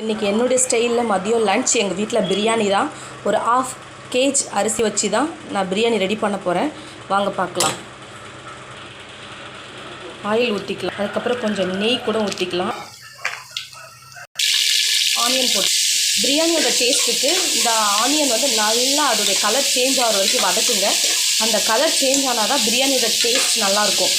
இன்றைக்கி என்னுடைய ஸ்டைலில் மதியம் லன்ச் எங்கள் வீட்டில் பிரியாணி தான். ஒரு 1/2 kg அரிசி வச்சு தான் நான் பிரியாணி ரெடி பண்ண போகிறேன். வாங்க பார்க்கலாம். ஆயில் ஊற்றிக்கலாம், அதுக்கப்புறம் கொஞ்சம் நெய் கூட ஊற்றிக்கலாம். ஆனியன் போட்டு பிரியாணியோட டேஸ்ட்டுக்கு இந்த ஆனியன் வந்து நல்லா அதோடைய கலர் சேஞ்ச் ஆகிற வரைக்கும் வதக்குங்க. அந்த கலர் சேஞ்ச் ஆனால் தான் பிரியாணியோட டேஸ்ட் நல்லாயிருக்கும்.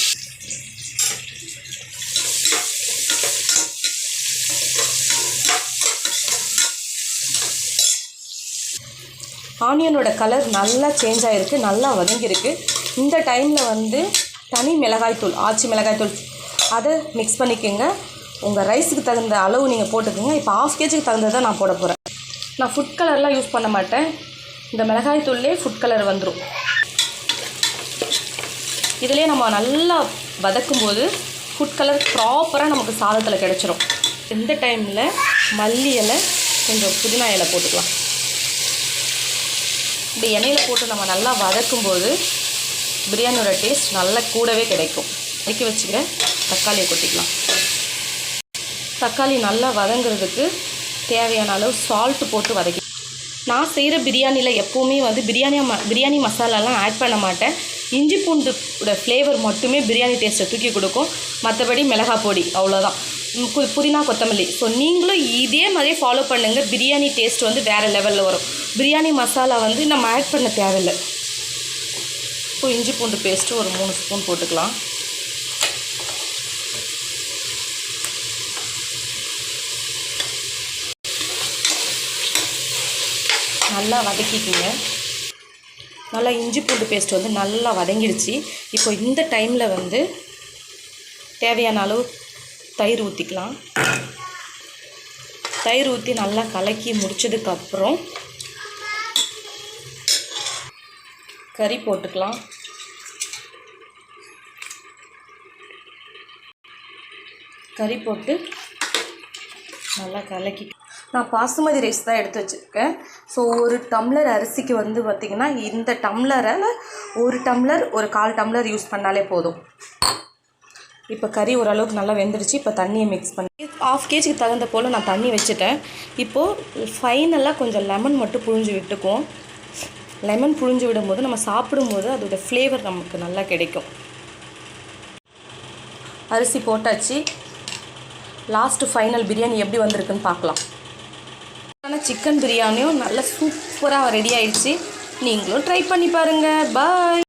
ஆனியனோட கலர் நல்லா சேஞ்ச் ஆகிருக்கு, நல்லா வதங்கியிருக்கு. இந்த டைமில் வந்து தனி மிளகாய்த்தூள், ஆச்சி மிளகாய்த்தூள் அதை மிக்ஸ் பண்ணிக்கோங்க. உங்கள் ரைஸுக்கு தகுந்த அளவு நீங்கள் போட்டுக்கோங்க. இப்போ 1/2 kgக்கு தகுந்ததை தான் நான் போட போகிறேன். நான் ஃபுட் கலர்லாம் யூஸ் பண்ண மாட்டேன். இந்த மிளகாய்த்தூள்லேயே ஃபுட் கலர் வந்துடும். இதிலே நம்ம நல்லா வதக்கும்போது ஃபுட் கலர் ப்ராப்பராக நமக்கு சாதத்தில் கிடச்சிரும். இந்த டைமில் மல்லி இலை, கொஞ்சம் புதினா இலை போட்டுக்கலாம். இப்படி எண்ணெயில் போட்டு நம்ம நல்லா வதக்கும்போது பிரியாணியோட டேஸ்ட் நல்லா கூடவே கிடைக்கும். வதக்கி வச்சுக்கிறேன். தக்காளியை கொட்டிக்கலாம். தக்காளி நல்லா வதங்கிறதுக்கு தேவையான அளவு சால்ட்டு போட்டு வதக்கி. நான் செய்கிற பிரியாணியில் எப்போவுமே வந்து பிரியாணி மசாலாலாம் ஆட் பண்ண மாட்டேன். இஞ்சி பூண்டோட ஃப்ளேவர் மட்டுமே பிரியாணி டேஸ்ட்டை தூக்கி கொடுக்கும். மற்றபடி மிளகாய் பொடி அவ்வளோதான், புதினா கொத்தமல்லி. ஸோ நீங்களும் இதே மாதிரியே ஃபாலோ பண்ணுங்கள். பிரியாணி டேஸ்ட் வந்து வேறு லெவலில் வரும். பிரியாணி மசாலா வந்து நம்ம ஆட் பண்ண தேவையில்லை. இப்போ இஞ்சி பூண்டு பேஸ்ட்டு ஒரு 3 ஸ்பூன் போட்டுக்கலாம். நல்லா வதக்கிக்குங்க. நல்லா இஞ்சி பூண்டு பேஸ்ட் வந்து நல்லா வதங்கிடுச்சு. இப்போ இந்த டைமில் வந்து தேவையான அளவு தயிர் ஊற்றிக்கலாம். தயிர் ஊற்றி நல்லா கலக்கி முடிச்சதுக்கப்புறம் கறி போட்டுக்கலாம். கறி போட்டு நல்லா கலக்கி. நான் பாசுமதி ரைஸ் தான் எடுத்து வச்சுருக்கேன். ஸோ ஒரு டம்ளர் அரிசிக்கு வந்து பார்த்திங்கன்னா இந்த டம்ளரில் 1 டம்ளர் ஒரு 1/4 டம்ளர் யூஸ் பண்ணாலே போதும். இப்போ கறி ஓரளவுக்கு நல்லா வெந்துடுச்சு. இப்போ தண்ணியை மிக்ஸ் பண்ணி 1/2 kgக்கு தகுந்த போல் நான் தண்ணி வச்சுட்டேன். இப்போது ஃபைனலாக கொஞ்சம் லெமன் மட்டும் புழிஞ்சு விட்டுக்குவோம். லெமன் புழிஞ்சு விடும்போது நம்ம சாப்பிடும்போது அதோட ஃப்ளேவர் நமக்கு நல்லா கிடைக்கும். அரிசி போட்டாச்சு. லாஸ்ட்டு ஃபைனல் பிரியாணி எப்படி வந்திருக்குன்னு பார்க்கலாம். ஆனால் சிக்கன் பிரியாணியும் நல்லா சூப்பராக ரெடி ஆயிடுச்சு. நீங்களும் ட்ரை பண்ணி பாருங்கள். பாய்.